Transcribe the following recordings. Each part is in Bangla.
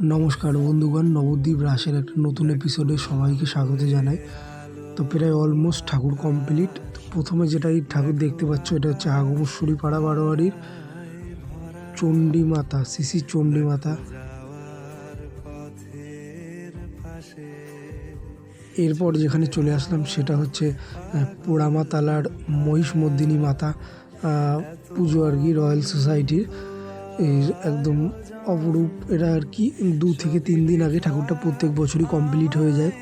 নমস্কার বন্ধুগণ, নবদ্বীপ রাসের একটা নতুন এপিসোডে সবাইকে স্বাগত জানাই। তো প্রায় অলমোস্ট ঠাকুর কমপ্লিট। প্রথমে যেটা এই ঠাকুর দেখতে পাচ্ছ, এটা হচ্ছে আগমশ্বরী পাড়া বারোয়ারির চণ্ডী মাতা, শ্রী চণ্ডী মাতা। এরপর যেখানে চলে আসলাম সেটা হচ্ছে পোড়ামাতালার মহিষমর্দিনী মাতা পুজো আর কি, রয়্যাল সোসাইটির। এর একদম অপরূপ। এটা আর কি 2 থেকে 3 দিন আগে ঠাকুরটা প্রত্যেক বছরই কমপ্লিট হয়ে যায়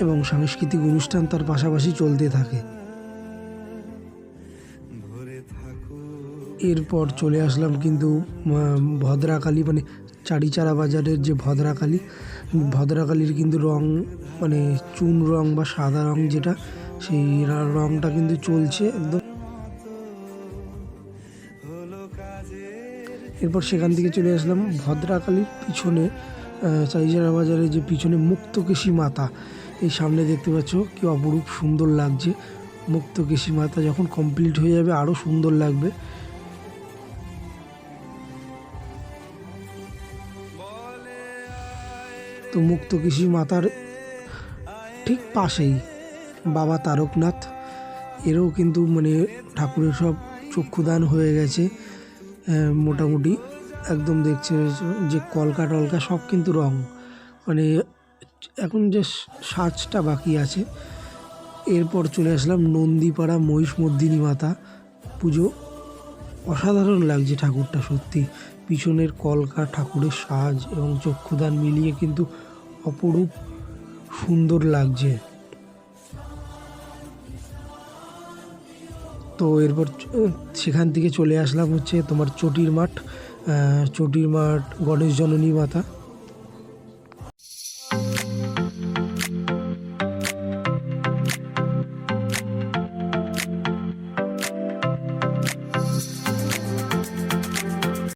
এবং সাংস্কৃতিক অনুষ্ঠান তার পাশাপাশি চলতে থাকে। এরপর চলে আসলাম কিন্তু ভদ্রাকালী, মানে চারিচারা বাজারের যে ভদ্রাকালীর কিন্তু রং, মানে চুন রং বা সাদা রং যেটা, সেই রংটা কিন্তু চলছে একদম। এরপর সেখান থেকে চলে আসলাম ভদ্রাকালীর পিছনে, চারিচারা বাজারের যে পিছনে মুক্তকেশী মাতা। এই সামনে দেখতে পাচ্ছ কি অপরূপ সুন্দর লাগছে। মুক্তকেশী মাতা যখন কমপ্লিট হয়ে যাবে আরও সুন্দর লাগবে। তো মুক্তকেশী মাতার ঠিক পাশেই বাবা তারকনাথ, এরও কিন্তু মানে ঠাকুরের সব চক্ষুদান হয়ে গেছে মোটামুটি। একদম দেখছে যে কলকা টলকা সব কিন্তু রং, মানে এখন যে সাজটা বাকি আছে। এরপর চলে আসলাম নন্দীপাড়া মহিষমর্দিনী মাতা পুজো। অসাধারণ লাগছে ঠাকুরটা সত্যি। পিছনের কলকা, ঠাকুরের সাজ এবং চক্ষুদান মিলিয়ে কিন্তু অপরূপ সুন্দর লাগছে। তো এরপর সেখান থেকে চলে আসলাম হচ্ছে তোমার চটির মাঠ গণেশ জননী মাতা।